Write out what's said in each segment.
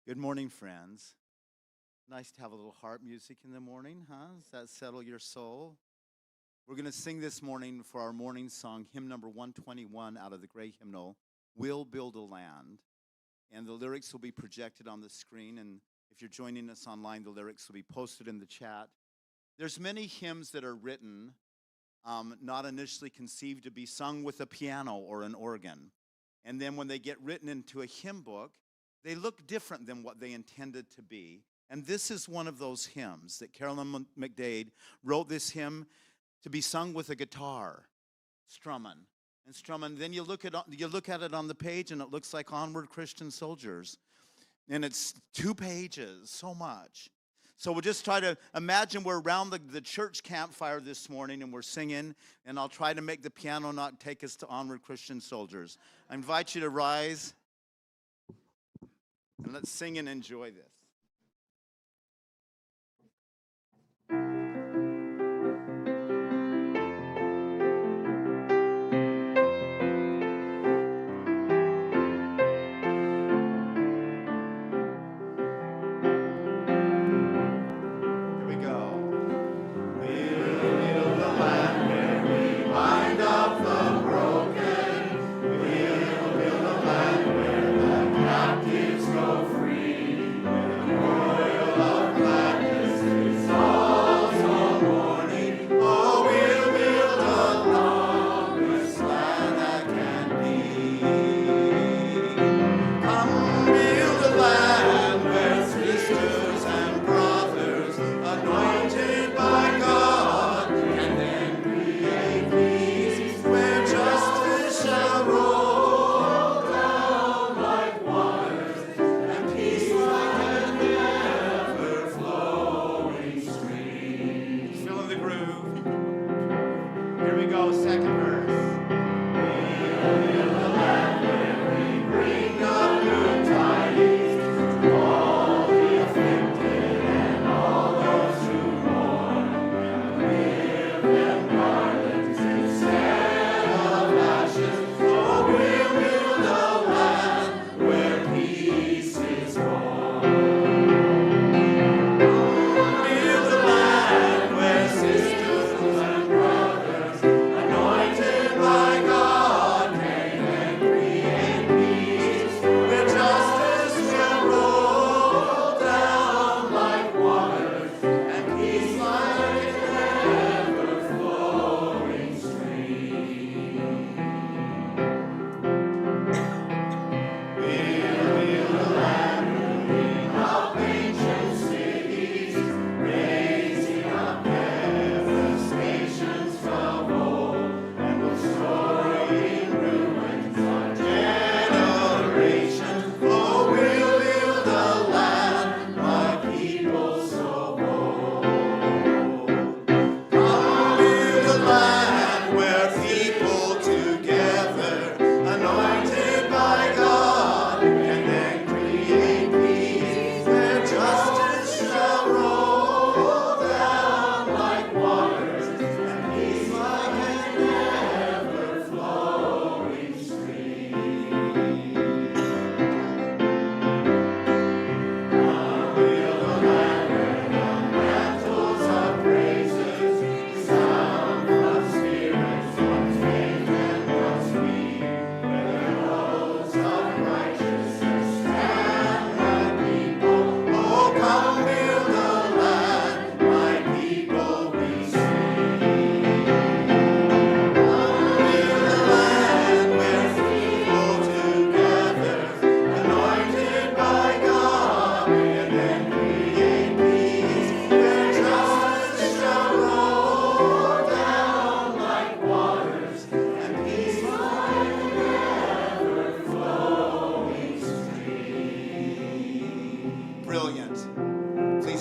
Good morning, friends. Nice to have a little harp music in the morning, huh? Does that settle your soul? We're going to sing this morning for our morning song, hymn number 121 out of the Gray Hymnal, We'll Build a Land. And the lyrics will be projected on the screen, and if you're joining us online, the lyrics will be posted in the chat. There's many hymns that are written, not initially conceived to be sung with a piano or an organ. And then when they get written into a hymn book, they look different than what they intended to be. And this is one of those hymns that Carolyn McDade wrote this hymn to be sung with a guitar, strumming. Then you look at it on the page, and it looks like Onward Christian Soldiers. And it's 2 pages, so much. So we'll just try to imagine we're around the church campfire this morning, and we're singing, and I'll try to make the piano not take us to Onward Christian Soldiers. I invite you to rise. And let's sing and enjoy this. Captives go free. Here we go, second verse.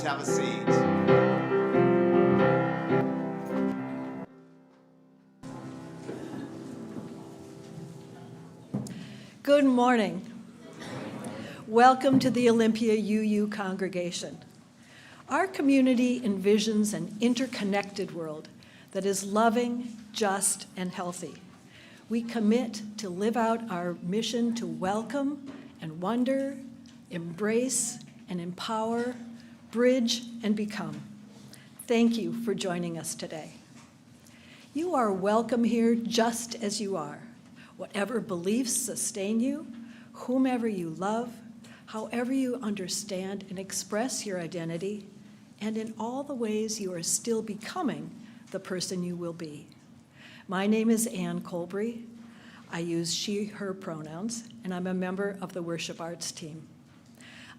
Have a seat. Good morning. Welcome to the Olympia UU congregation. Our community envisions an interconnected world that is loving, just, and healthy. We commit to live out our mission to welcome and wonder, embrace and empower, bridge, and become. Thank you for joining us today. You are welcome here just as you are. Whatever beliefs sustain you, whomever you love, however you understand and express your identity, and in all the ways you are still becoming the person you will be. My name is Ann Colbury. I use she, her pronouns, and I'm a member of the worship arts team.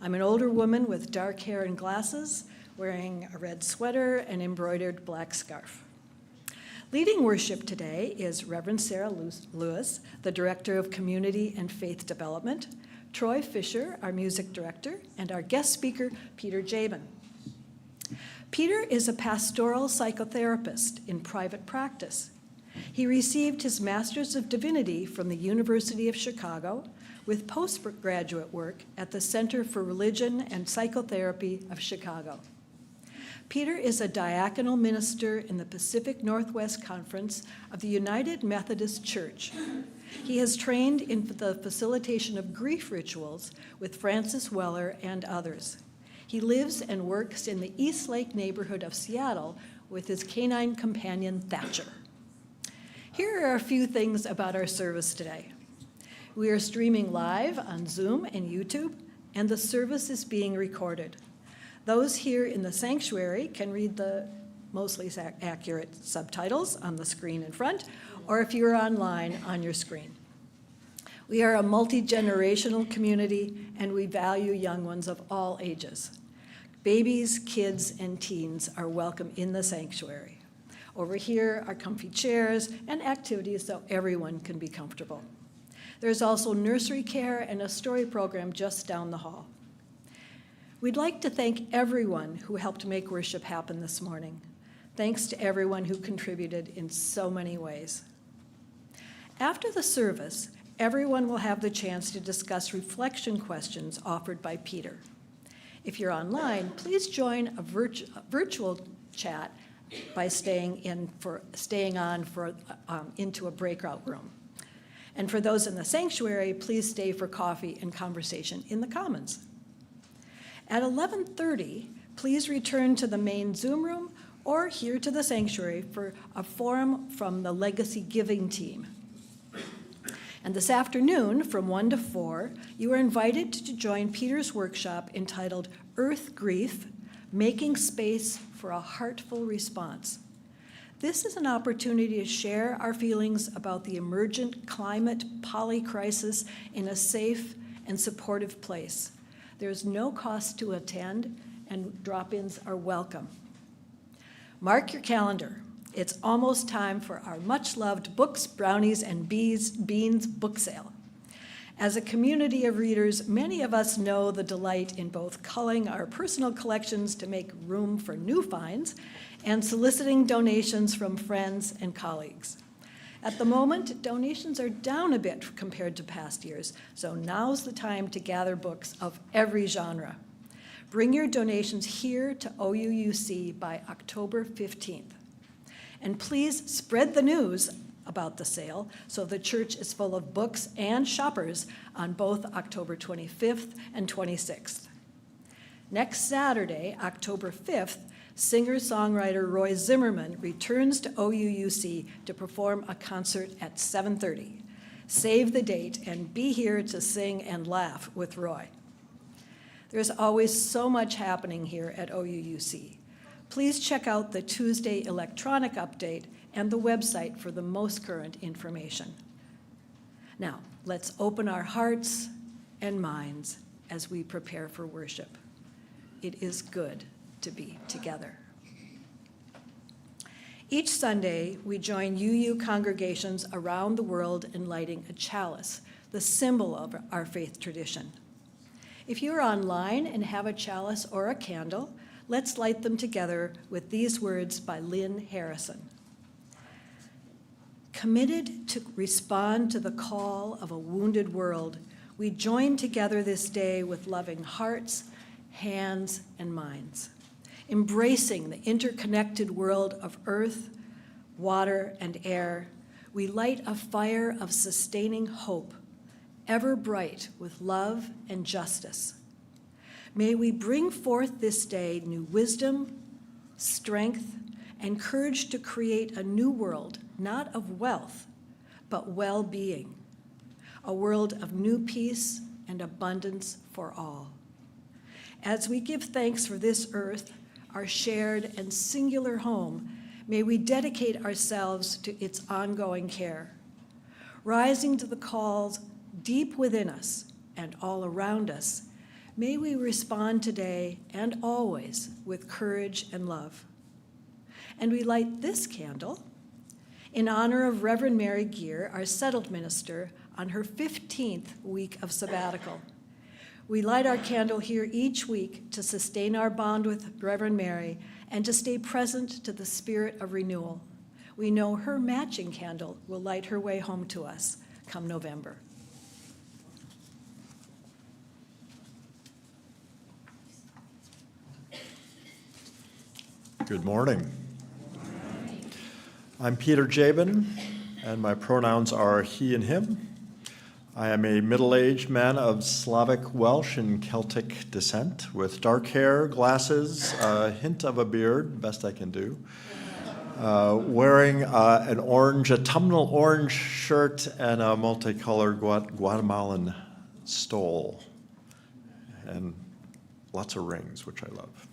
I'm an older woman with dark hair and glasses, wearing a red sweater and embroidered black scarf. Leading worship today is Reverend Sarah Lewis, the Director of Community and Faith Development, Troy Fisher, our music director, and our guest speaker, Peter Jabin. Peter is a pastoral psychotherapist in private practice. He received his Master's of Divinity from the University of Chicago with postgraduate work at the Center for Religion and Psychotherapy of Chicago. Peter is a Diaconal Minister in the Pacific Northwest Conference of the United Methodist Church. He has trained in the facilitation of grief rituals with Francis Weller and others. He lives and works in the Eastlake neighborhood of Seattle with his canine companion, Thatcher. Here are a few things about our service today. We are streaming live on Zoom and YouTube, and the service is being recorded. Those here in the sanctuary can read the mostly accurate subtitles on the screen in front, or if you're online, on your screen. We are a multi-generational community, and we value young ones of all ages. Babies, kids, and teens are welcome in the sanctuary. Over here are comfy chairs and activities so everyone can be comfortable. There's also nursery care and a story program just down the hall. We'd like to thank everyone who helped make worship happen this morning. Thanks to everyone who contributed in so many ways. After the service, everyone will have the chance to discuss reflection questions offered by Peter. If you're online, please join a virtual chat by staying on into a breakout room. And for those in the sanctuary, please stay for coffee and conversation in the Commons. At 11:30, please return to the main Zoom room or here to the sanctuary for a forum from the Legacy Giving team. And this afternoon, from 1 to 4, you are invited to join Peter's workshop entitled Earth Grief, Making Space for a Heartful Response. This is an opportunity to share our feelings about the emergent climate polycrisis in a safe and supportive place. There's no cost to attend, and drop-ins are welcome. Mark your calendar. It's almost time for our much-loved Books, Brownies, and Beans book sale. As a community of readers, many of us know the delight in both culling our personal collections to make room for new finds and soliciting donations from friends and colleagues. At the moment, donations are down a bit compared to past years, so now's the time to gather books of every genre. Bring your donations here to OUUC by October 15th. And please spread the news about the sale so the church is full of books and shoppers on both October 25th and 26th. Next Saturday, October 5th, singer-songwriter Roy Zimmerman returns to OUUC to perform a concert at 7:30. Save the date and be here to sing and laugh with Roy. There's always so much happening here at OUUC. Please check out the Tuesday electronic update and the website for the most current information. Now, let's open our hearts and minds as we prepare for worship. It is good to be together. Each Sunday, we join UU congregations around the world in lighting a chalice, the symbol of our faith tradition. If you're online and have a chalice or a candle, let's light them together with these words by Lynn Harrison. Committed to respond to the call of a wounded world, we join together this day with loving hearts, hands, and minds. Embracing the interconnected world of earth, water, and air, we light a fire of sustaining hope, ever bright with love and justice. May we bring forth this day new wisdom, strength, and courage to create a new world, not of wealth, but well-being, a world of new peace and abundance for all. As we give thanks for this earth, our shared and singular home, may we dedicate ourselves to its ongoing care, rising to the calls deep within us and all around us. May we respond today and always with courage and love. And we light this candle in honor of Reverend Mary Geer, our settled minister, on her 15th week of sabbatical. We light our candle here each week to sustain our bond with Reverend Mary and to stay present to the spirit of renewal. We know her matching candle will light her way home to us come November. Good morning. I'm Peter Jabin, and my pronouns are he and him. I am a middle-aged man of Slavic, Welsh, and Celtic descent with dark hair, glasses, a hint of a beard, best I can do, wearing an autumnal orange shirt and a multicolored Guatemalan stole, and lots of rings, which I love.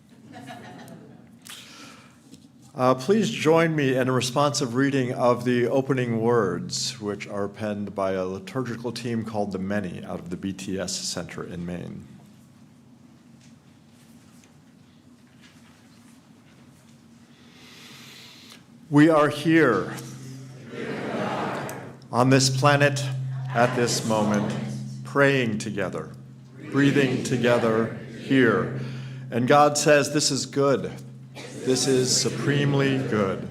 Please join me in a responsive reading of the opening words, which are penned by a liturgical team called The Many out of the BTS Center in Maine. We are here on this planet at this moment, praying together, breathing together here. And God says, this is good. This is supremely good.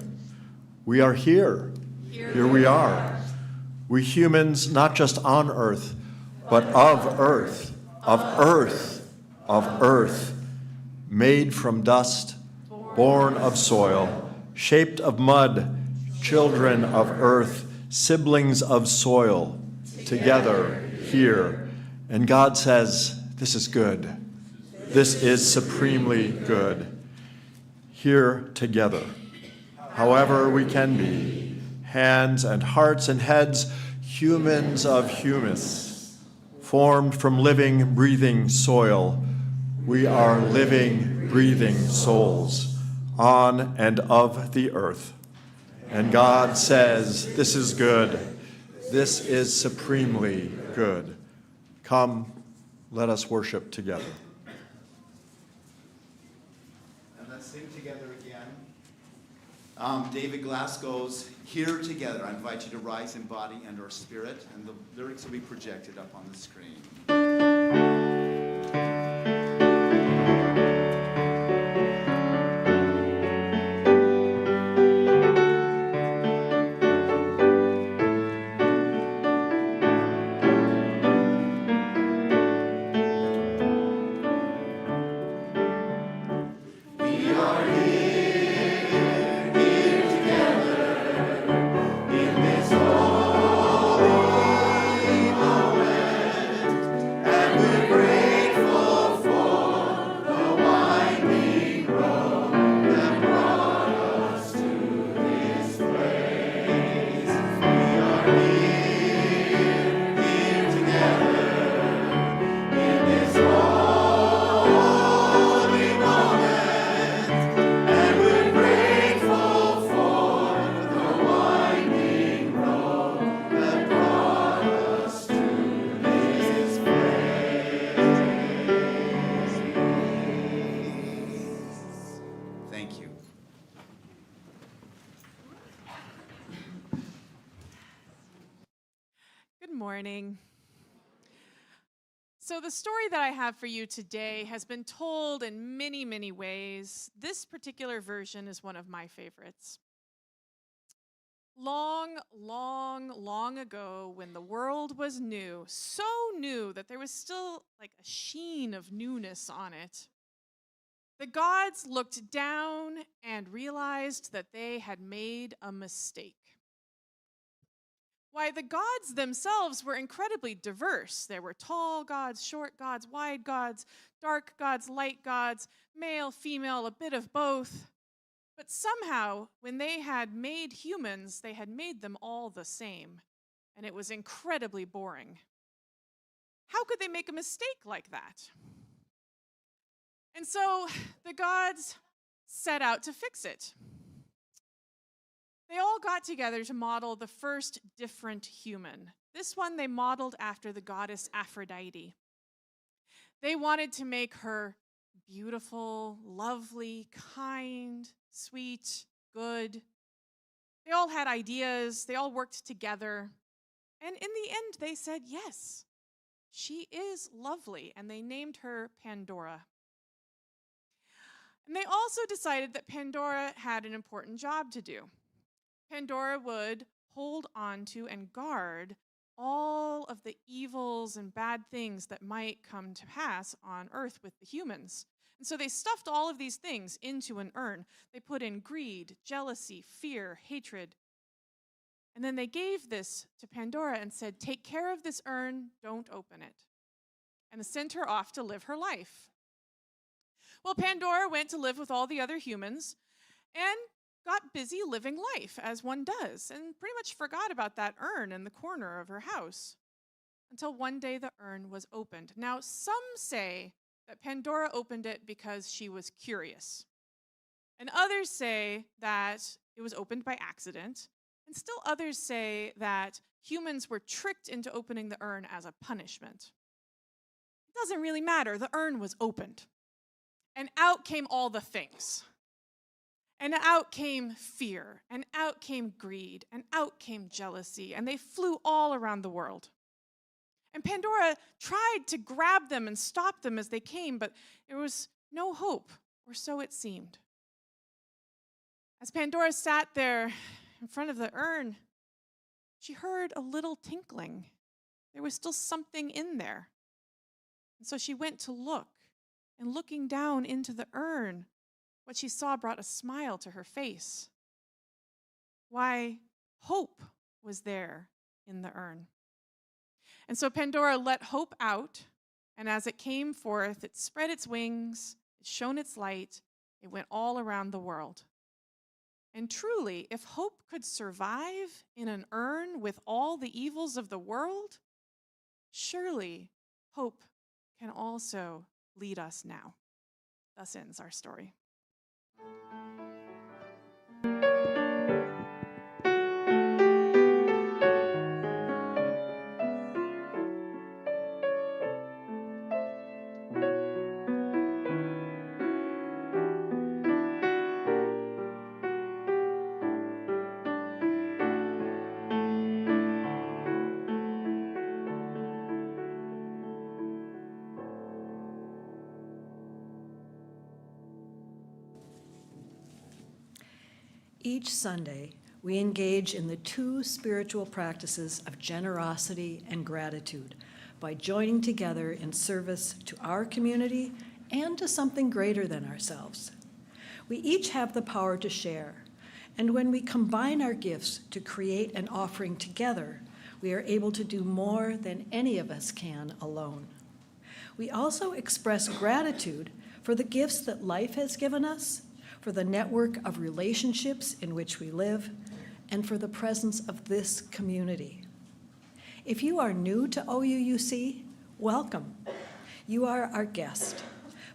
We are here. Here we are. We humans, not just on earth, but of earth, made from dust, born of soil, shaped of mud, children of earth, siblings of soil, together here. And God says, this is good. This is supremely good. Here together, however we can be, hands and hearts and heads, humans of humans, formed from living, breathing soil. We are living, breathing souls on and of the earth. And God says, this is good. This is supremely good. Come, let us worship together. And let's sing together again. David Glasgow's Here Together. I invite you to rise in body and or spirit, and the lyrics will be projected up on the screen. Morning. So the story that I have for you today has been told in many, many ways. This particular version is one of my favorites. Long, long, long ago, when the world was new, so new that there was still like a sheen of newness on it, the gods looked down and realized that they had made a mistake. Why, the gods themselves were incredibly diverse. There were tall gods, short gods, wide gods, dark gods, light gods, male, female, a bit of both. But somehow, when they had made humans, they had made them all the same, and it was incredibly boring. How could they make a mistake like that? And so the gods set out to fix it. They all got together to model the first different human. This one they modeled after the goddess Aphrodite. They wanted to make her beautiful, lovely, kind, sweet, good. They all had ideas. They all worked together. And in the end, they said, yes, she is lovely. And they named her Pandora. And they also decided that Pandora had an important job to do. Pandora would hold on to and guard all of the evils and bad things that might come to pass on Earth with the humans. And so they stuffed all of these things into an urn. They put in greed, jealousy, fear, hatred. And then they gave this to Pandora and said, take care of this urn, don't open it. And sent her off to live her life. Well, Pandora went to live with all the other humans and got busy living life, as one does, and pretty much forgot about that urn in the corner of her house. Until one day the urn was opened. Now, some say that Pandora opened it because she was curious. And others say that it was opened by accident. And still others say that humans were tricked into opening the urn as a punishment. It doesn't really matter. The urn was opened. And out came all the things. And out came fear, and out came greed, and out came jealousy, and they flew all around the world. And Pandora tried to grab them and stop them as they came, but there was no hope, or so it seemed. As Pandora sat there in front of the urn, she heard a little tinkling. There was still something in there. And so she went to look, and looking down into the urn, what she saw brought a smile to her face. Why, hope was there in the urn. And so Pandora let hope out, and as it came forth, it spread its wings, it shone its light, it went all around the world. And truly, if hope could survive in an urn with all the evils of the world, surely hope can also lead us now. Thus ends our story. Each Sunday, we engage in the two spiritual practices of generosity and gratitude by joining together in service to our community and to something greater than ourselves. We each have the power to share, and when we combine our gifts to create an offering together, we are able to do more than any of us can alone. We also express gratitude for the gifts that life has given us, for the network of relationships in which we live, and for the presence of this community. If you are new to OUUC, welcome. You are our guest.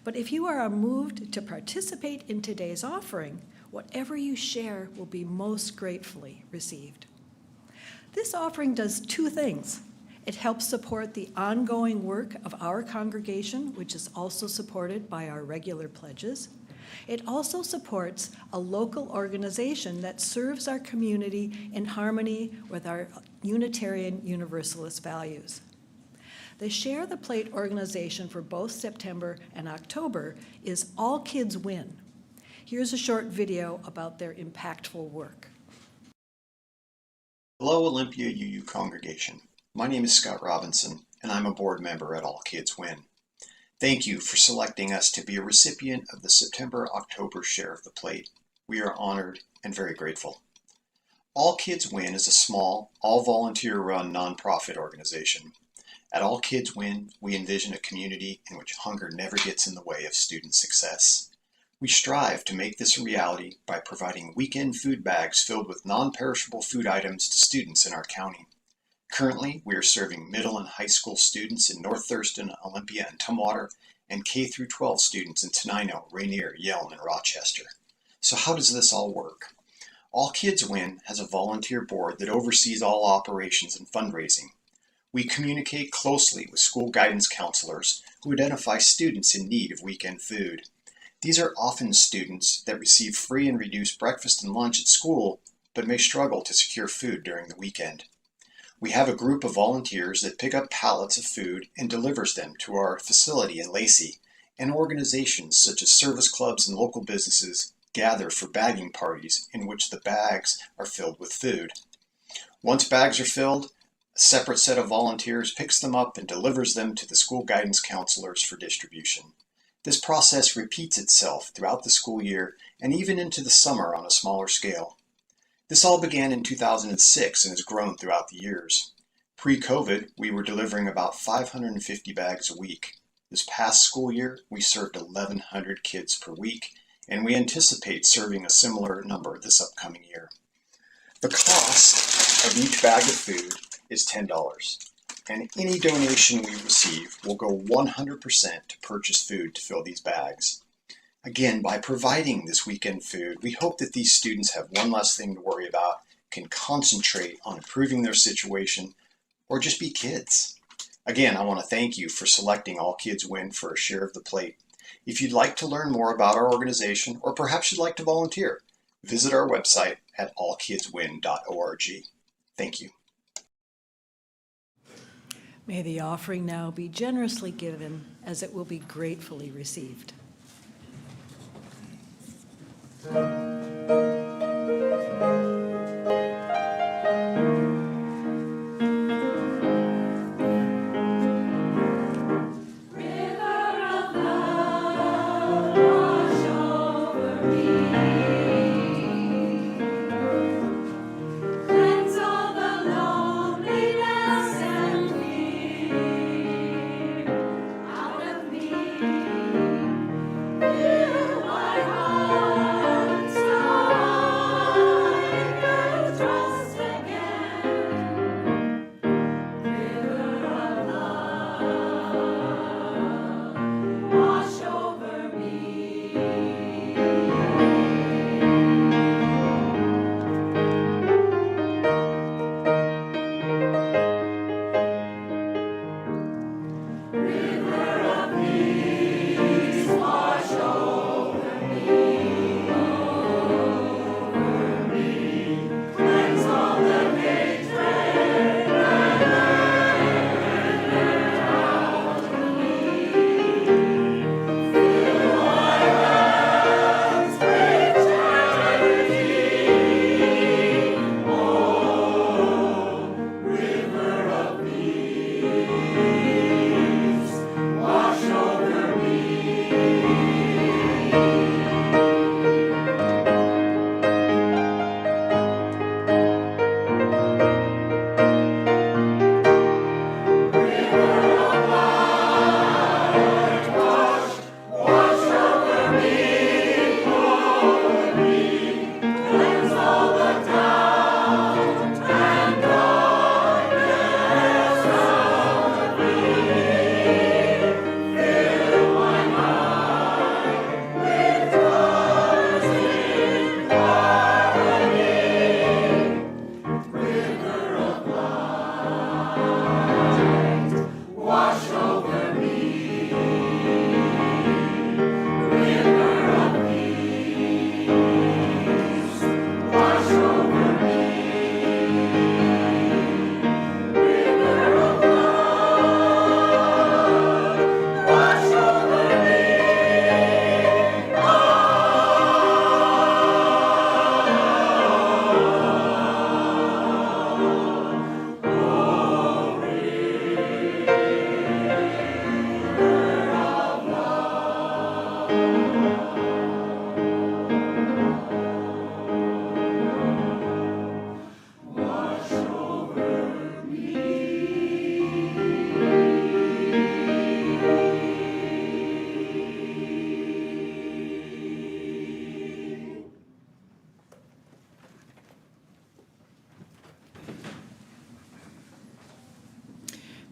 But if you are moved to participate in today's offering, whatever you share will be most gratefully received. This offering does two things. It helps support the ongoing work of our congregation, which is also supported by our regular pledges. It also supports a local organization that serves our community in harmony with our Unitarian Universalist values. The Share the Plate organization for both September and October is All Kids Win. Here's a short video about their impactful work. Hello, Olympia UU congregation. My name is Scott Robinson, and I'm a board member at All Kids Win. Thank you for selecting us to be a recipient of the September-October Share of the Plate. We are honored and very grateful. All Kids Win is a small, all-volunteer-run nonprofit organization. At All Kids Win, we envision a community in which hunger never gets in the way of student success. We strive to make this a reality by providing weekend food bags filled with non-perishable food items to students in our county. Currently, we are serving middle and high school students in North Thurston, Olympia, and Tumwater, and K-12 students in Tenino, Rainier, Yelm, and Rochester. So how does this all work? All Kids Win has a volunteer board that oversees all operations and fundraising. We communicate closely with school guidance counselors who identify students in need of weekend food. These are often students that receive free and reduced breakfast and lunch at school, but may struggle to secure food during the weekend. We have a group of volunteers that pick up pallets of food and delivers them to our facility in Lacey, and organizations such as service clubs and local businesses gather for bagging parties in which the bags are filled with food. Once bags are filled, a separate set of volunteers picks them up and delivers them to the school guidance counselors for distribution. This process repeats itself throughout the school year and even into the summer on a smaller scale. This all began in 2006 and has grown throughout the years. Pre-COVID, we were delivering about 550 bags a week. This past school year, we served 1,100 kids per week, and we anticipate serving a similar number this upcoming year. The cost of each bag of food is $10, and any donation we receive will go 100% to purchase food to fill these bags. Again, by providing this weekend food, we hope that these students have one less thing to worry about, can concentrate on improving their situation, or just be kids. Again, I want to thank you for selecting All Kids Win for a share of the plate. If you'd like to learn more about our organization, or perhaps you'd like to volunteer, visit our website at allkidswin.org. Thank you. May the offering now be generously given, as it will be gratefully received.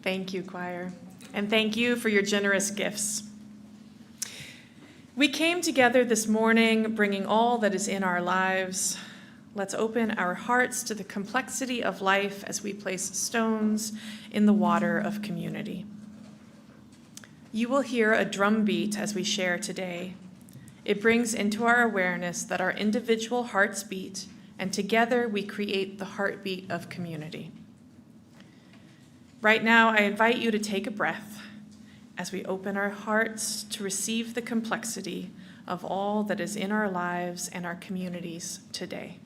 Thank you, choir. And thank you for your generous gifts. We came together this morning bringing all that is in our lives. Let's open our hearts to the complexity of life as we place stones in the water of community. You will hear a drum beat as we share today. It brings into our awareness that our individual hearts beat, and together we create the heartbeat of community. Right now, I invite you to take a breath as we open our hearts to receive the complexity of all that is in our lives and our communities today.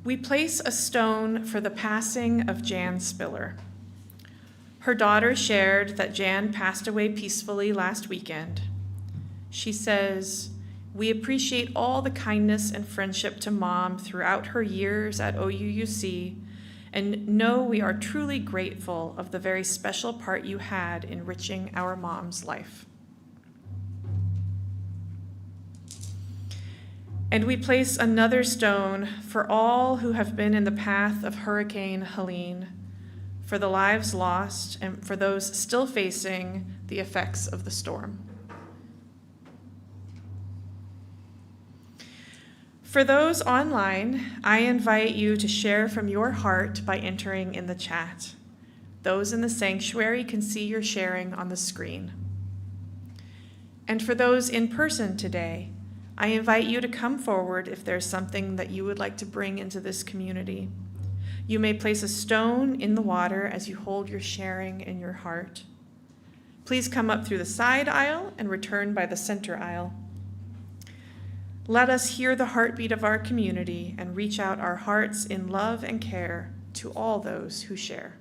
We place a stone for the passing of Jan Spiller. Her daughter shared that Jan passed away peacefully last weekend. She says, "We appreciate all the kindness and friendship to Mom throughout her years at OUUC, and know we are truly grateful of the very special part you had enriching our mom's life." And we place another stone for all who have been in the path of Hurricane Helene, for the lives lost and for those still facing the effects of the storm. For those online, I invite you to share from your heart by entering in the chat. Those in the sanctuary can see your sharing on the screen. And for those in person today, I invite you to come forward if there's something that you would like to bring into this community. You may place a stone in the water as you hold your sharing in your heart. Please come up through the side aisle and return by the center aisle. Let us hear the heartbeat of our community and reach out our hearts in love and care to all those who share.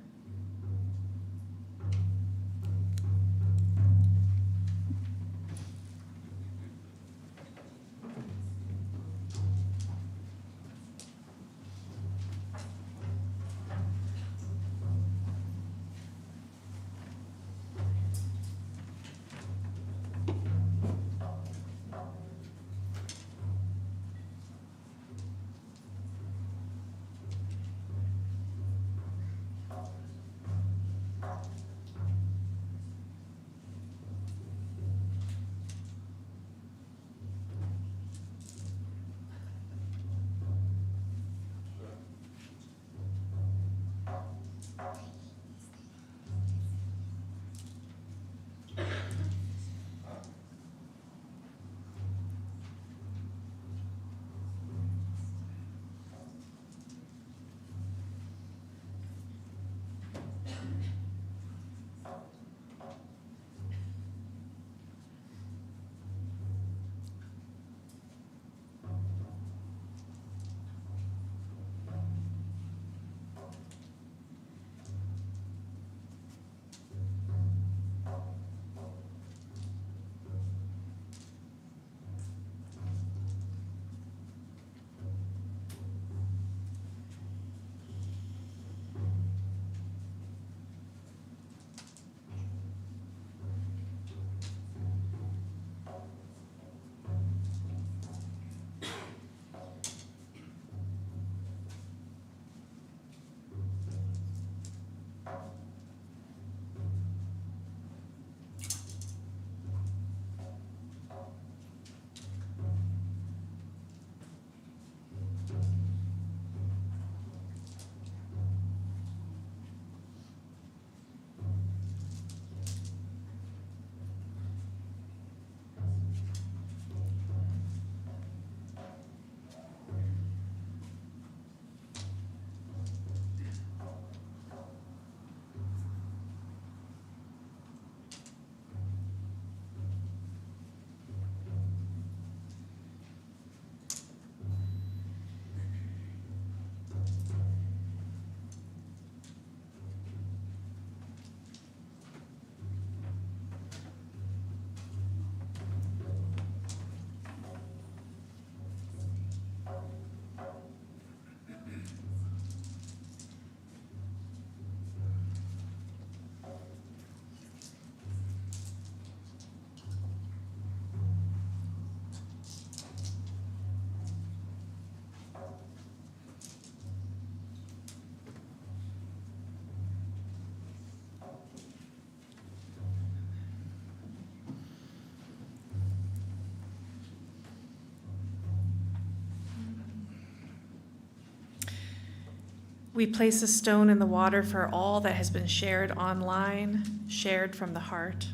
We place a stone in the water for all that has been shared online, shared from the heart.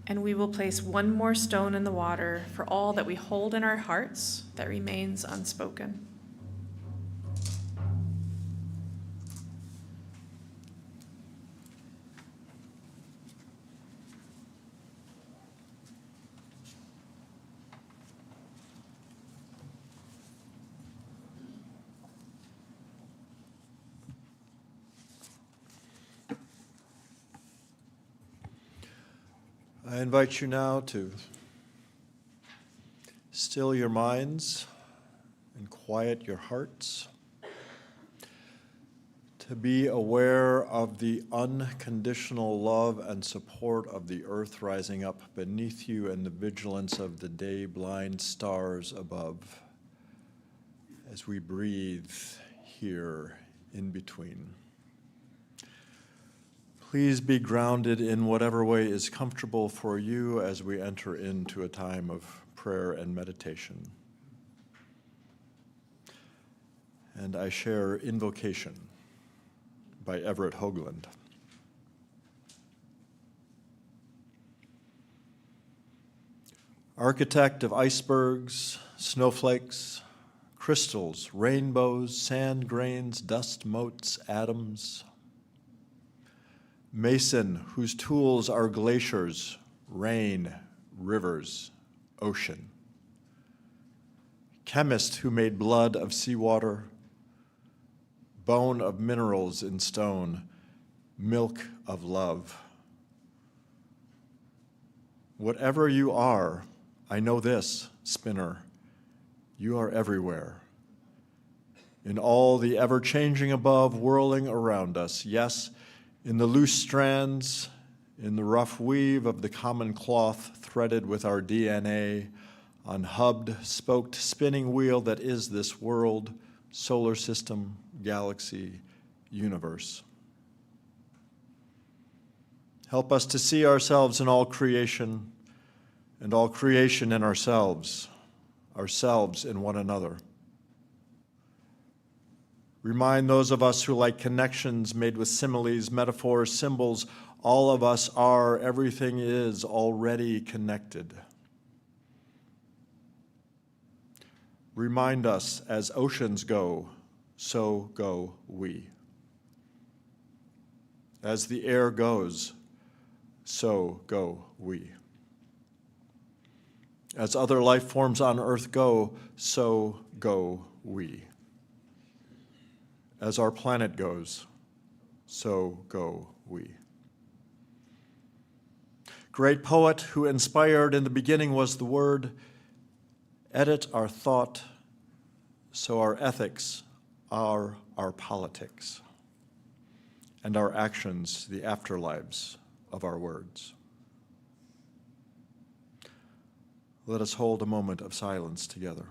And we will place one more stone in the water for all that we hold in our hearts that remains unspoken. I invite you now to still your minds and quiet your hearts, to be aware of the unconditional love and support of the earth rising up beneath you and the vigilance of the day-blind stars above as we breathe here in between. Please be grounded in whatever way is comfortable for you as we enter into a time of prayer and meditation. And I share Invocation by Everett Hoagland. Architect of icebergs, snowflakes, crystals, rainbows, sand grains, dust motes, atoms. Mason, whose tools are glaciers, rain, rivers, ocean. Chemist who made blood of seawater, bone of minerals in stone, milk of love. Whatever you are, I know this, spinner, you are everywhere. In all the ever-changing above, whirling around us, yes, in the loose strands, in the rough weave of the common cloth threaded with our DNA, on hubbed, spoked, spinning wheel that is this world, solar system, galaxy, universe. Help us to see ourselves in all creation, and all creation in ourselves in one another. Remind those of us who like connections made with similes, metaphors, symbols, all of us are, everything is already connected. Remind us, as oceans go, so go we. As the air goes, so go we. As other life forms on earth go, so go we. As our planet goes, so go we. Great poet who inspired in the beginning was the word, edit our thought so our ethics are our politics, and our actions the afterlives of our words. Let us hold a moment of silence together.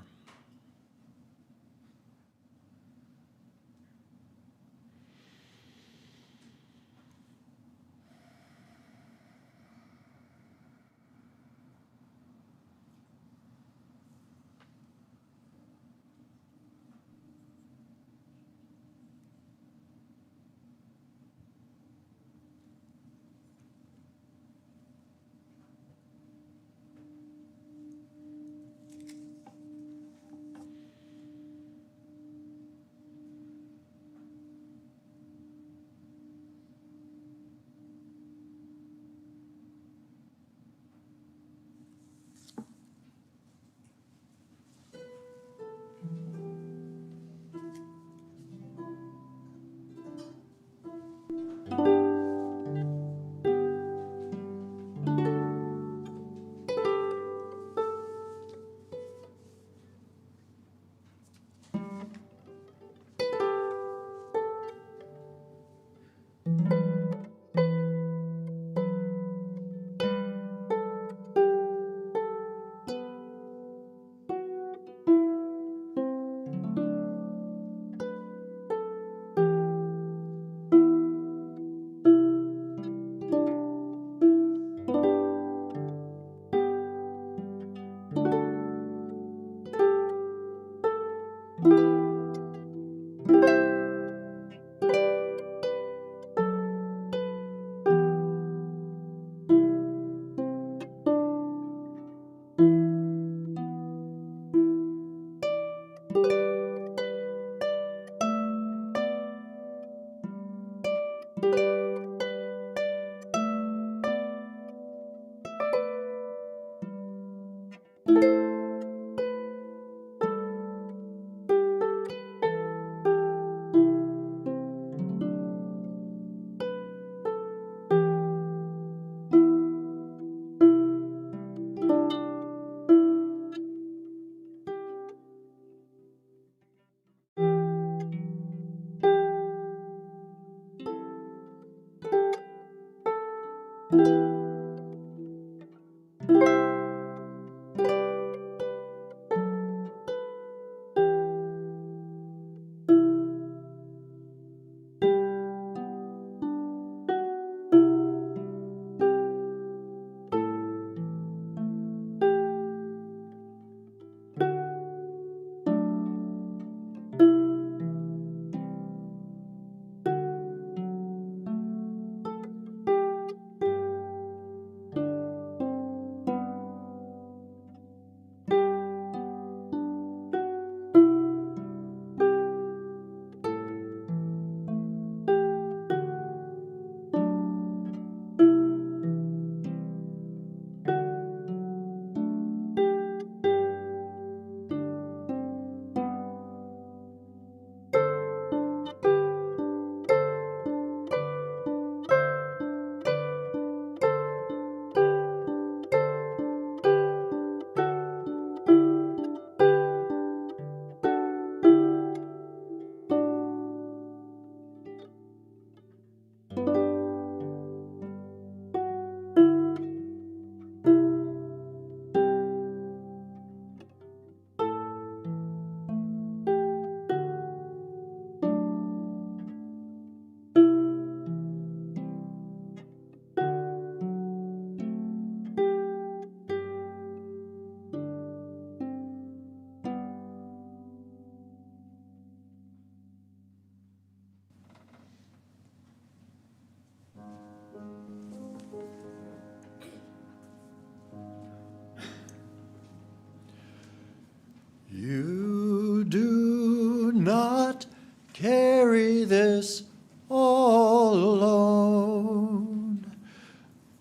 carry this all alone.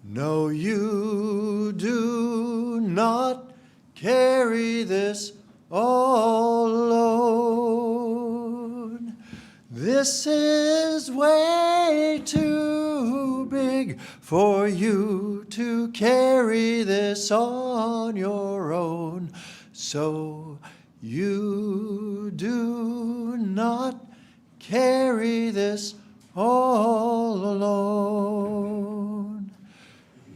No, you do not carry this all alone. This is way too big for you to carry this on your own. So you do not carry this all alone.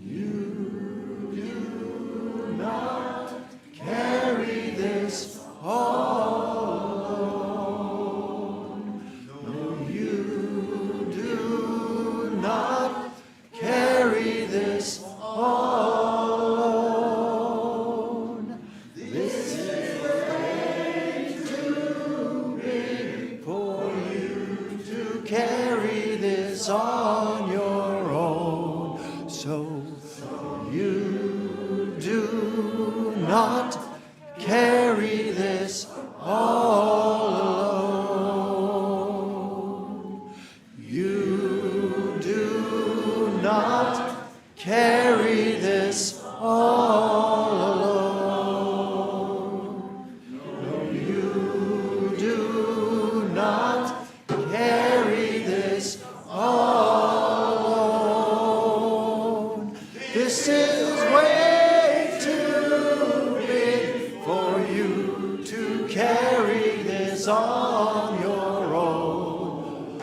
You do not carry this all alone. No, you do not carry this all alone. This is way too big for you to carry this on your own. So you do not carry this all alone. You do not carry this all alone. No, you do not carry this all alone. This is way too big for you to carry this on your own.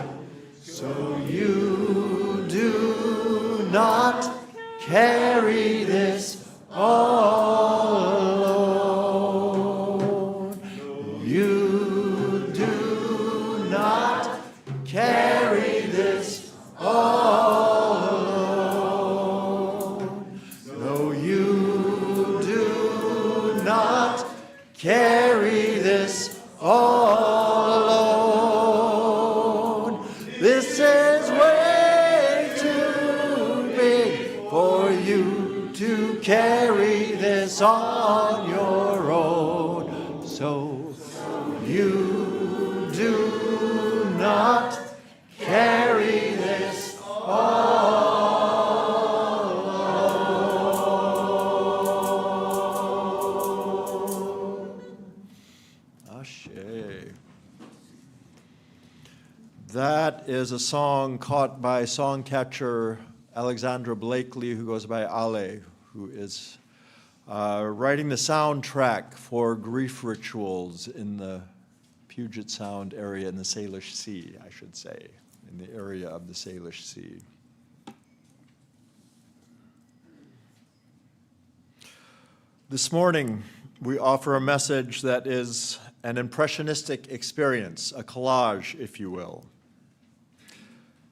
So you do not carry this all alone. You do not carry this all alone. No, you do not carry this all alone. This is way too big for you to carry this on your own. So you do not carry this all alone. Ashe. That is a song caught by song catcher Alexandra Blakely, who goes by Ale, who is writing the soundtrack for grief rituals in the Puget Sound area in the Salish Sea, I should say, in the area of the Salish Sea. This morning, we offer a message that is an impressionistic experience, a collage, if you will.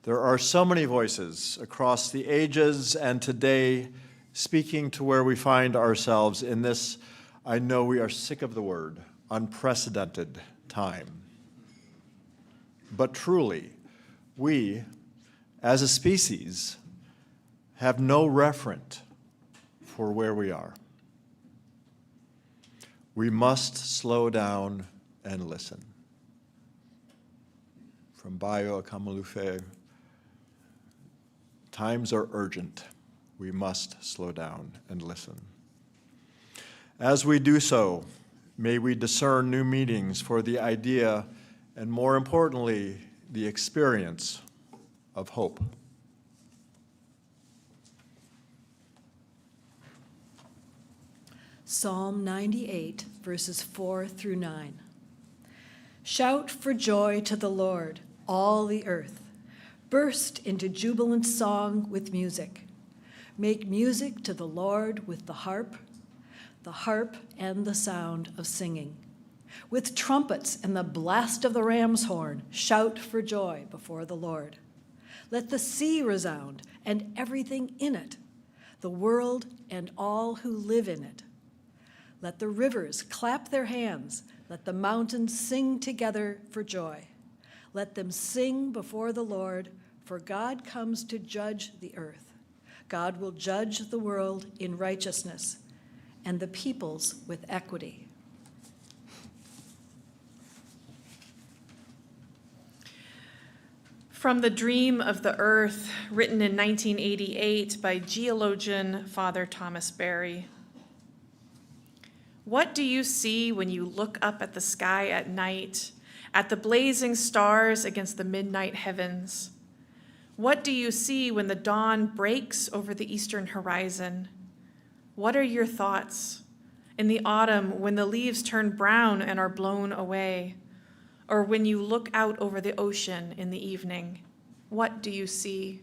There are so many voices across the ages and today speaking to where we find ourselves in this, I know we are sick of the word, unprecedented time. But truly, we, as a species, have no referent for where we are. We must slow down and listen. From Bayo Akamelufe, times are urgent. We must slow down and listen. As we do so, may we discern new meanings for the idea and, more importantly, the experience of hope. Psalm 98, verses 4 through 9. Shout for joy to the Lord, all the earth. Burst into jubilant song with music. Make music to the Lord with the harp and the sound of singing. With trumpets and the blast of the ram's horn, shout for joy before the Lord. Let the sea resound and everything in it, the world and all who live in it. Let the rivers clap their hands. Let the mountains sing together for joy. Let them sing before the Lord, for God comes to judge the earth. God will judge the world in righteousness and the peoples with equity. From The Dream of the Earth, written in 1988 by geologian Father Thomas Berry. What do you see when you look up at the sky at night, at the blazing stars against the midnight heavens? What do you see when the dawn breaks over the eastern horizon? What are your thoughts in the autumn when the leaves turn brown and are blown away? Or when you look out over the ocean in the evening, what do you see?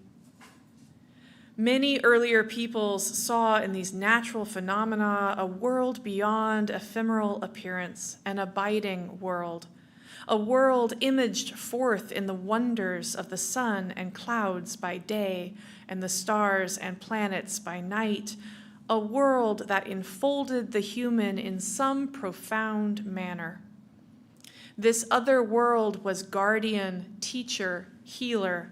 Many earlier peoples saw in these natural phenomena a world beyond ephemeral appearance, an abiding world, a world imaged forth in the wonders of the sun and clouds by day and the stars and planets by night, a world that enfolded the human in some profound manner. This other world was guardian, teacher, healer,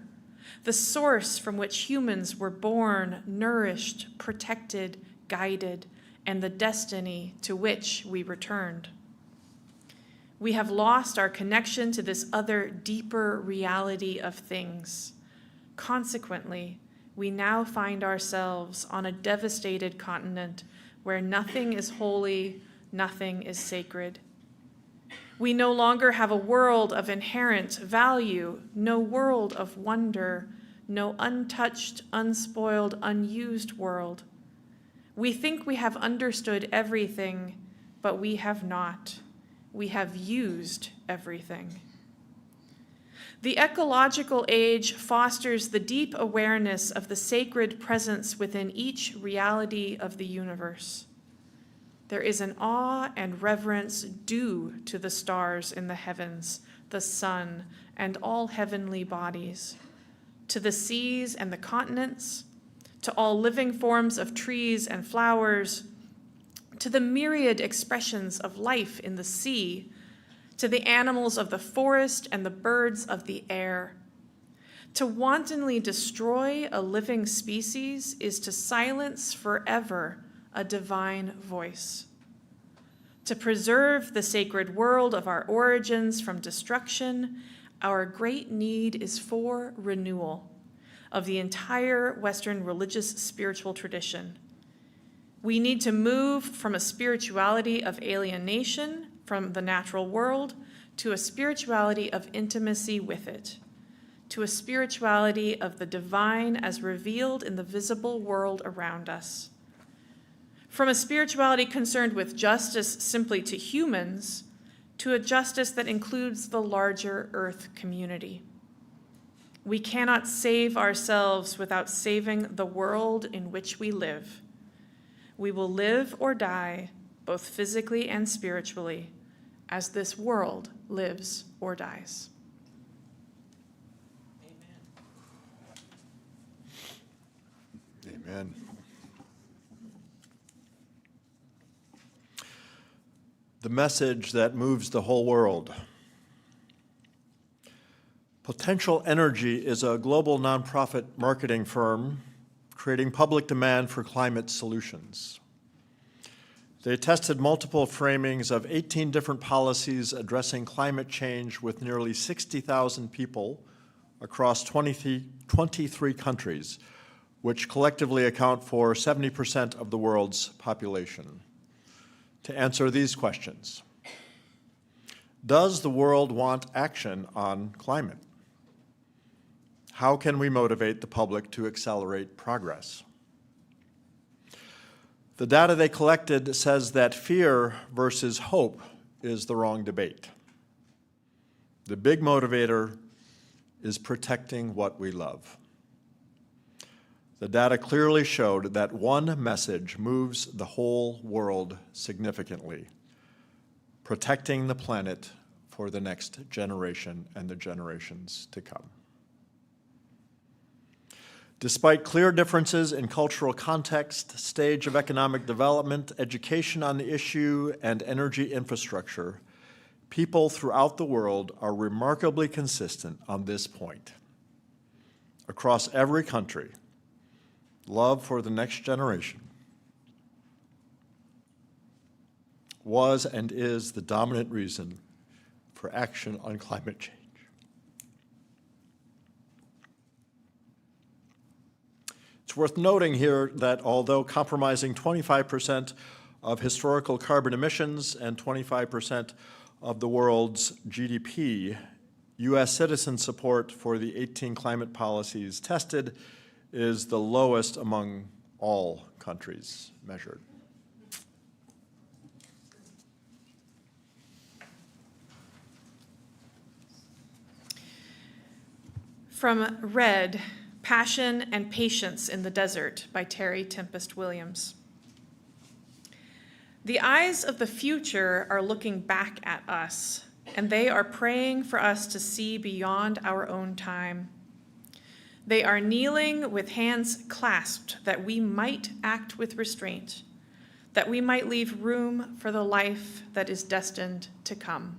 the source from which humans were born, nourished, protected, guided, and the destiny to which we returned. We have lost our connection to this other, deeper reality of things. Consequently, we now find ourselves on a devastated continent where nothing is holy, nothing is sacred. We no longer have a world of inherent value, no world of wonder, no untouched, unspoiled, unused world. We think we have understood everything, but we have not. We have used everything. The ecological age fosters the deep awareness of the sacred presence within each reality of the universe. There is an awe and reverence due to the stars in the heavens, the sun, and all heavenly bodies, to the seas and the continents, to all living forms of trees and flowers, to the myriad expressions of life in the sea, to the animals of the forest and the birds of the air. To wantonly destroy a living species is to silence forever a divine voice. To preserve the sacred world of our origins from destruction, our great need is for renewal of the entire Western religious spiritual tradition. We need to move from a spirituality of alienation from the natural world to a spirituality of intimacy with it, to a spirituality of the divine as revealed in the visible world around us. From a spirituality concerned with justice simply to humans, to a justice that includes the larger earth community. We cannot save ourselves without saving the world in which we live. We will live or die, both physically and spiritually, as this world lives or dies. Amen. The message that moves the whole world. Potential Energy is a global nonprofit marketing firm creating public demand for climate solutions. They tested multiple framings of 18 different policies addressing climate change with nearly 60,000 people across 23 countries, which collectively account for 70% of the world's population, to answer these questions. Does the world want action on climate? How can we motivate the public to accelerate progress? The data they collected says that fear versus hope is the wrong debate. The big motivator is protecting what we love. The data clearly showed that one message moves the whole world significantly: protecting the planet for the next generation and the generations to come. Despite clear differences in cultural context, stage of economic development, education on the issue, and energy infrastructure, people throughout the world are remarkably consistent on this point. Across every country, love for the next generation was and is the dominant reason for action on climate change. It's worth noting here that although compromising 25% of historical carbon emissions and 25% of the world's GDP, U.S. citizen support for the 18 climate policies tested is the lowest among all countries measured. From Red, Passion and Patience in the Desert by Terry Tempest Williams. The eyes of the future are looking back at us, and they are praying for us to see beyond our own time. They are kneeling with hands clasped that we might act with restraint, that we might leave room for the life that is destined to come.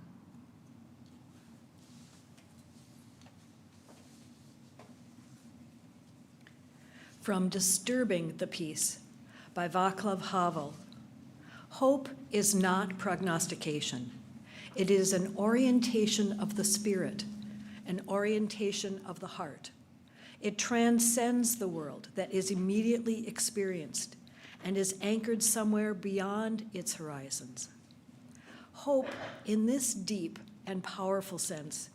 From Disturbing the Peace by Václav Havel. Hope is not prognostication. It is an orientation of the spirit, an orientation of the heart. It transcends the world that is immediately experienced and is anchored somewhere beyond its horizons. Hope, in this deep and powerful sense,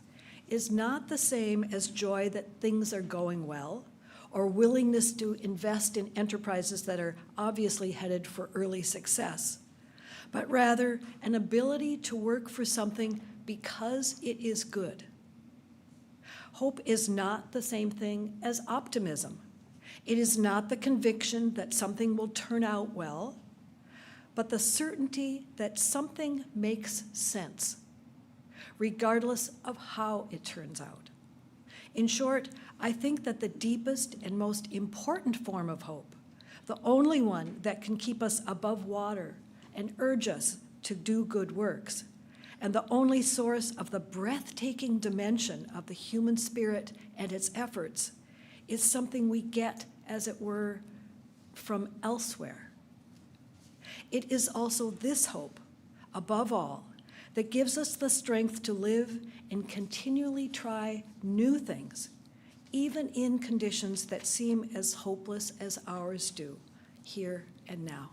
is not the same as joy that things are going well, or willingness to invest in enterprises that are obviously headed for early success, but rather an ability to work for something because it is good. Hope is not the same thing as optimism. It is not the conviction that something will turn out well, but the certainty that something makes sense, regardless of how it turns out. In short, I think that the deepest and most important form of hope, the only one that can keep us above water and urge us to do good works, and the only source of the breathtaking dimension of the human spirit and its efforts, is something we get, as it were, from elsewhere. It is also this hope, above all, that gives us the strength to live and continually try new things, even in conditions that seem as hopeless as ours do, here and now.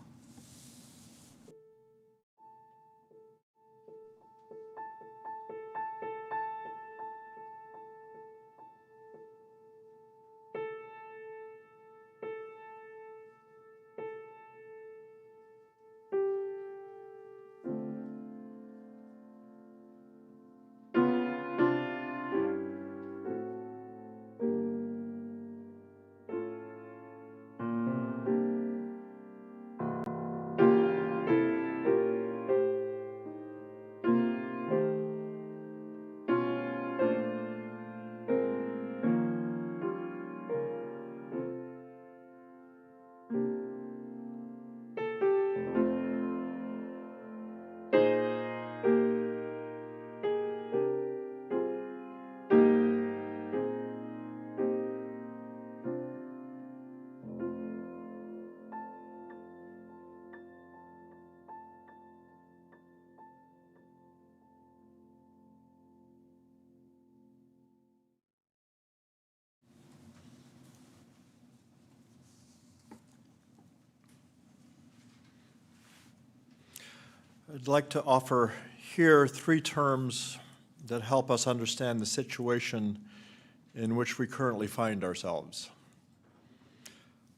I'd like to offer here three terms that help us understand the situation in which we currently find ourselves: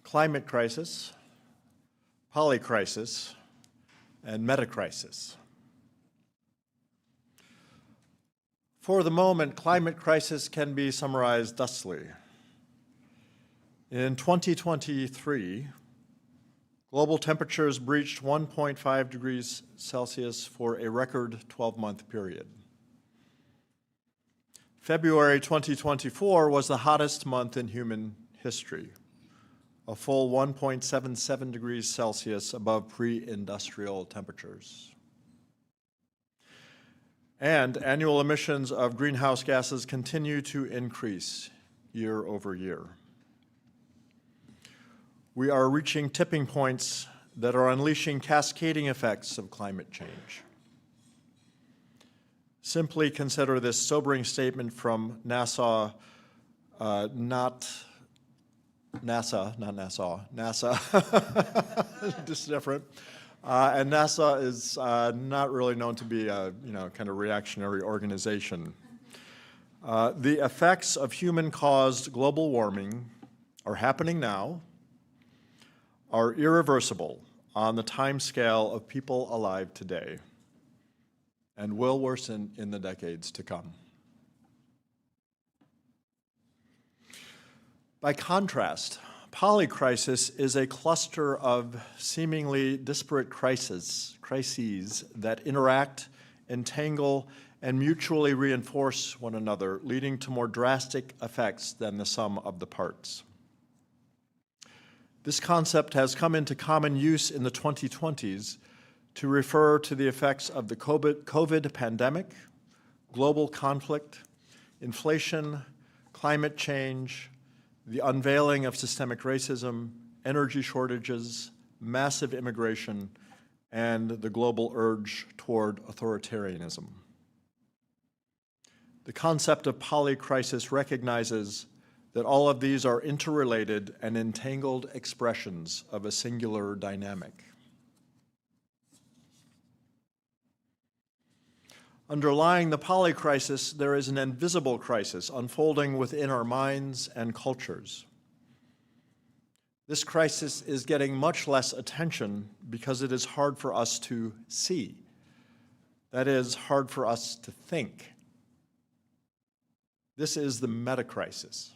climate crisis, polycrisis, and metacrisis. For the moment, climate crisis can be summarized thusly. In 2023, global temperatures breached 1.5 degrees Celsius for a record 12-month period. February 2024 was the hottest month in human history, a full 1.77 degrees Celsius above pre-industrial temperatures. And annual emissions of greenhouse gases continue to increase year over year. We are reaching tipping points that are unleashing cascading effects of climate change. Simply consider this sobering statement from NASA not NASA, not Nassau, NASA, just different. And NASA is not really known to be a, kind of reactionary organization. The effects of human-caused global warming are happening now, are irreversible on the timescale of people alive today, and will worsen in the decades to come. By contrast, polycrisis is a cluster of seemingly disparate crises that interact, entangle, and mutually reinforce one another, leading to more drastic effects than the sum of the parts. This concept has come into common use in the 2020s to refer to the effects of the COVID pandemic, global conflict, inflation, climate change, the unveiling of systemic racism, energy shortages, massive immigration, and the global urge toward authoritarianism. The concept of polycrisis recognizes that all of these are interrelated and entangled expressions of a singular dynamic. Underlying the polycrisis, there is an invisible crisis unfolding within our minds and cultures. This crisis is getting much less attention because it is hard for us to see. That is, hard for us to think. This is the meta-crisis,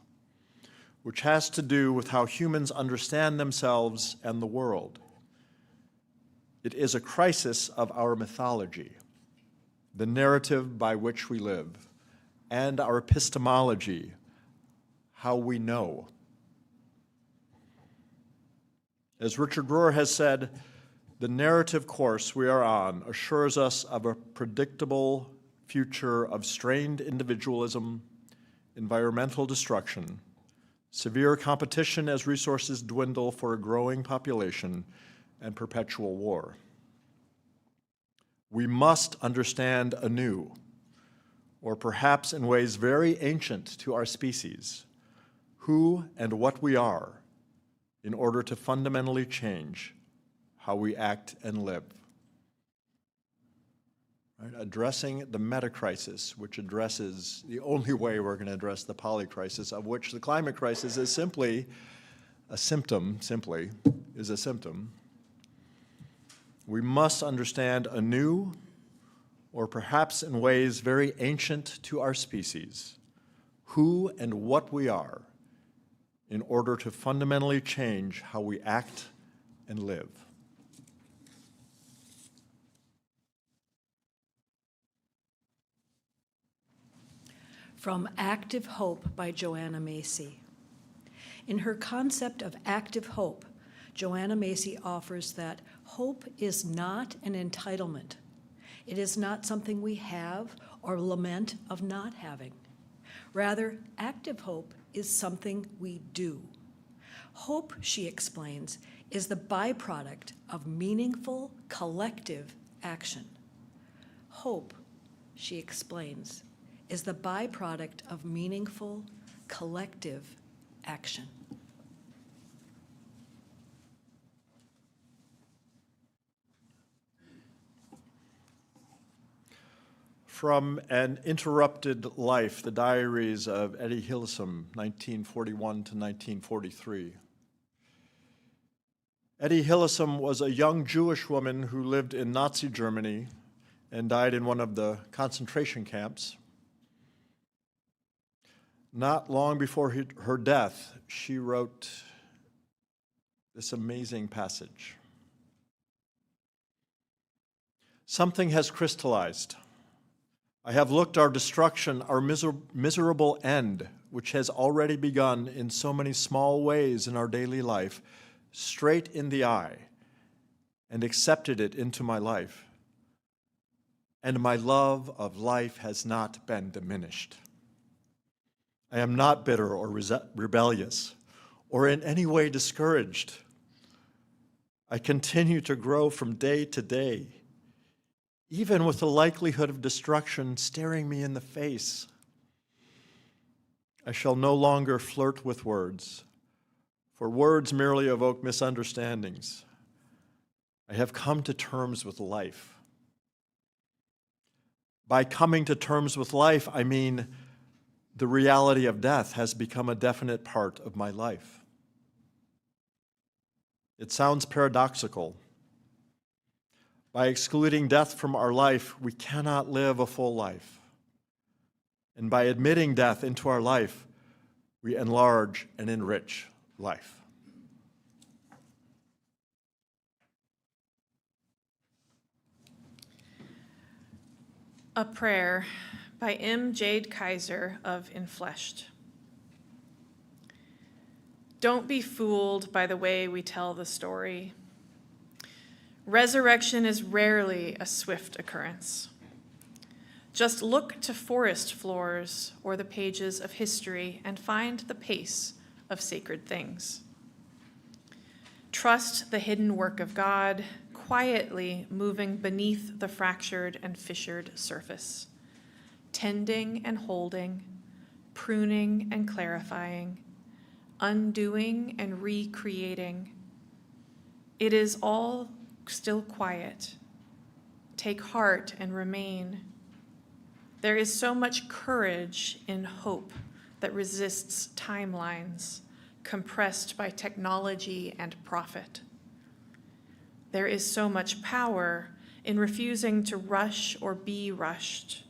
which has to do with how humans understand themselves and the world. It is a crisis of our mythology, the narrative by which we live, and our epistemology, how we know. As Richard Rohr has said, the narrative course we are on assures us of a predictable future of strained individualism, environmental destruction, severe competition as resources dwindle for a growing population, and perpetual war. We must understand anew, or perhaps in ways very ancient to our species, who and what we are in order to fundamentally change how we act and live. Right? Addressing the meta-crisis, which addresses the only way we're going to address the polycrisis, of which the climate crisis is simply a symptom, We must understand anew, or perhaps in ways very ancient to our species, who and what we are in order to fundamentally change how we act and live. From Active Hope by Joanna Macy. In her concept of active hope, Joanna Macy offers that hope is not an entitlement. It is not something we have or lament of not having. Rather, active hope is something we do. Hope, she explains, is the byproduct of meaningful collective action. Hope, she explains, is the byproduct of meaningful collective action. From An Interrupted Life, the Diaries of Eddie Hillesum, 1941 to 1943. Eddie Hillesum was a young Jewish woman who lived in Nazi Germany and died in one of the concentration camps. Not long before her death, she wrote this amazing passage. Something has crystallized. I have looked our destruction, our miserable end, which has already begun in so many small ways in our daily life, straight in the eye, and accepted it into my life. And my love of life has not been diminished. I am not bitter or rebellious, or in any way discouraged. I continue to grow from day to day, even with the likelihood of destruction staring me in the face. I shall no longer flirt with words, for words merely evoke misunderstandings. I have come to terms with life. By coming to terms with life, I mean the reality of death has become a definite part of my life. It sounds paradoxical. By excluding death from our life, we cannot live a full life. And by admitting death into our life, we enlarge and enrich life. A Prayer by M.J. Kaiser of Infleshed. Don't be fooled by the way we tell the story. Resurrection is rarely a swift occurrence. Just look to forest floors or the pages of history and find the pace of sacred things. Trust the hidden work of God, quietly moving beneath the fractured and fissured surface, tending and holding, pruning and clarifying, undoing and recreating. It is all still quiet. Take heart and remain. There is so much courage in hope that resists timelines compressed by technology and profit. There is so much power in refusing to rush or be rushed,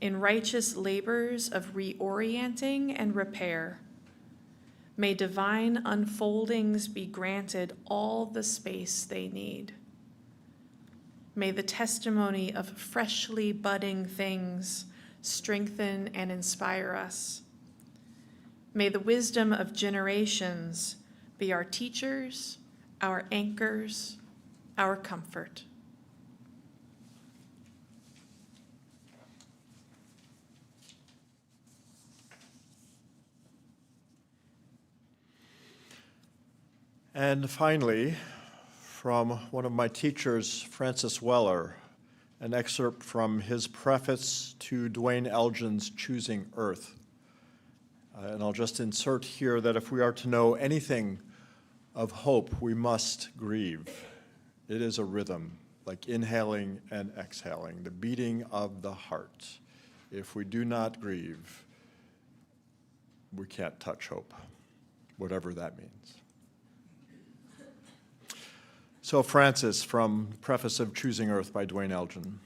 in righteous labors of reorienting and repair. May divine unfoldings be granted all the space they need. May the testimony of freshly budding things strengthen and inspire us. May the wisdom of generations be our teachers, our anchors, our comfort. And finally, from one of my teachers, Francis Weller, an excerpt from his preface to Dwayne Elgin's Choosing Earth. And I'll just insert here that if we are to know anything of hope, we must grieve. It is a rhythm, like inhaling and exhaling, the beating of the heart. If we do not grieve, we can't touch hope, whatever that means. So Francis, from the preface of Choosing Earth by Dwayne Elgin.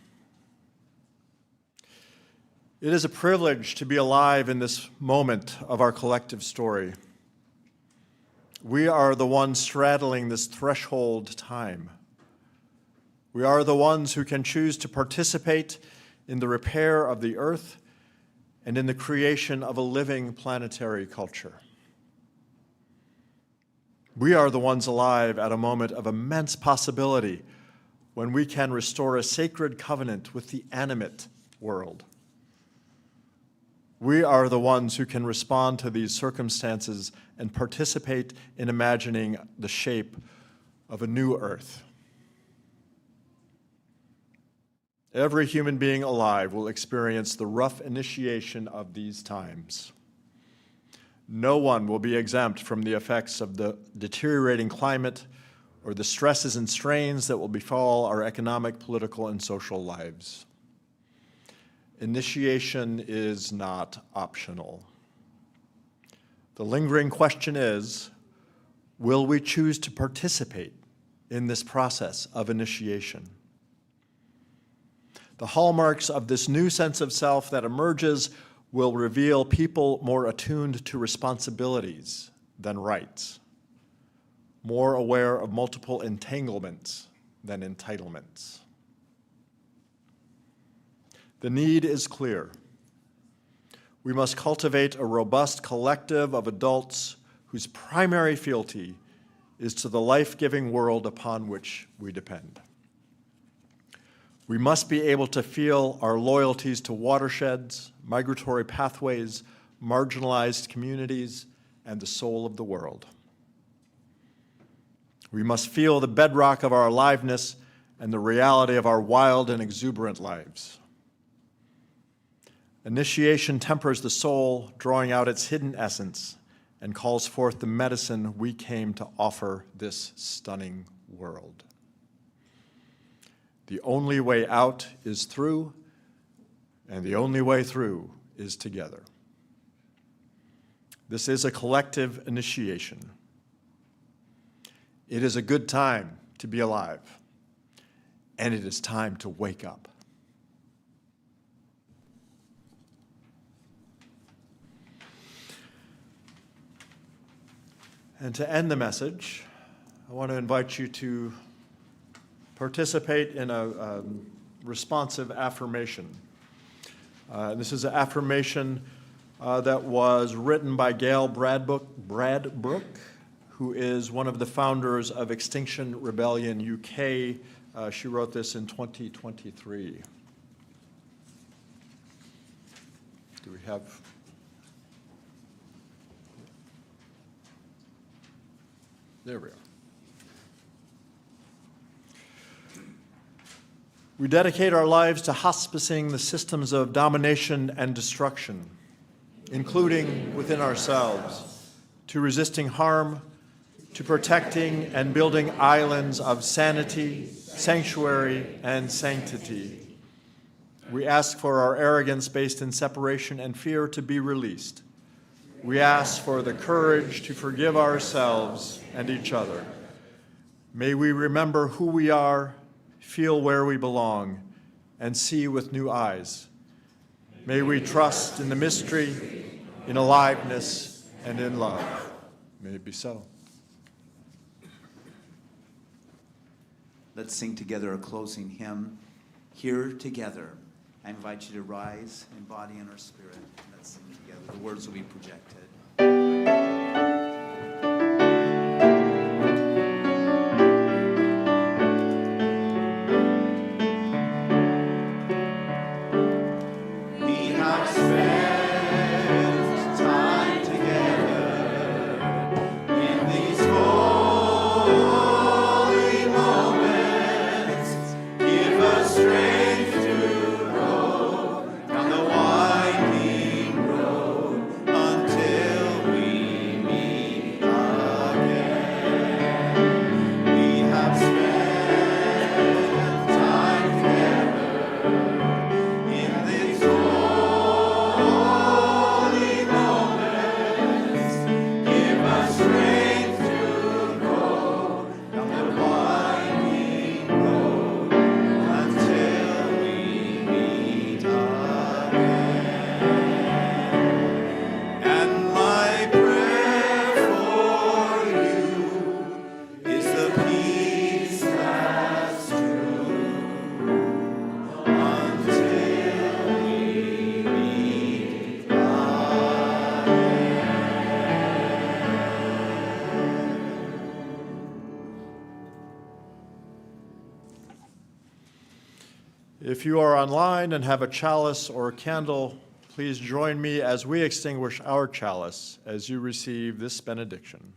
It is a privilege to be alive in this moment of our collective story. We are the ones straddling this threshold time. We are the ones who can choose to participate in the repair of the earth and in the creation of a living planetary culture. We are the ones alive at a moment of immense possibility when we can restore a sacred covenant with the animate world. We are the ones who can respond to these circumstances and participate in imagining the shape of a new earth. Every human being alive will experience the rough initiation of these times. No one will be exempt from the effects of the deteriorating climate or the stresses and strains that will befall our economic, political, and social lives. Initiation is not optional. The lingering question is, will we choose to participate in this process of initiation? The hallmarks of this new sense of self that emerges will reveal people more attuned to responsibilities than rights, more aware of multiple entanglements than entitlements. The need is clear. We must cultivate a robust collective of adults whose primary fealty is to the life-giving world upon which we depend. We must be able to feel our loyalties to watersheds, migratory pathways, marginalized communities, and the soul of the world. We must feel the bedrock of our aliveness and the reality of our wild and exuberant lives. Initiation tempers the soul, drawing out its hidden essence and calls forth the medicine we came to offer this stunning world. The only way out is through, and the only way through is together. This is a collective initiation. It is a good time to be alive, and it is time to wake up. And to end the message, I want to invite you to participate in a responsive affirmation. This is an affirmation that was written by Gail Bradbrook, who is one of the founders of Extinction Rebellion UK. She wrote this in 2023. Do we have... There we are. We dedicate our lives to hospicing the systems of domination and destruction, including within ourselves, to resisting harm, to protecting and building islands of sanity, sanctuary, and sanctity. We ask for our arrogance based in separation and fear to be released. We ask for the courage to forgive ourselves and each other. May we remember who we are, feel where we belong, and see with new eyes. May we trust in the mystery, in aliveness, and in love. May it be so. Let's sing together a closing hymn, Here Together. I invite you to rise in body and our spirit. Let's sing together. The words will be projected. If you are online and have a chalice or a candle, please join me as we extinguish our chalice as you receive this benediction.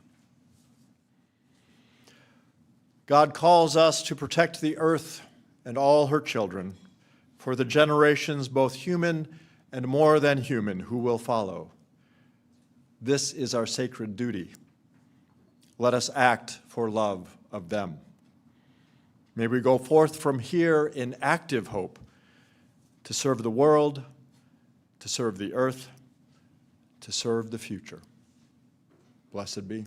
God calls us to protect the earth and all her children for the generations, both human and more than human, who will follow. This is our sacred duty. Let us act for love of them. May we go forth from here in active hope to serve the world, to serve the earth, to serve the future. Blessed be.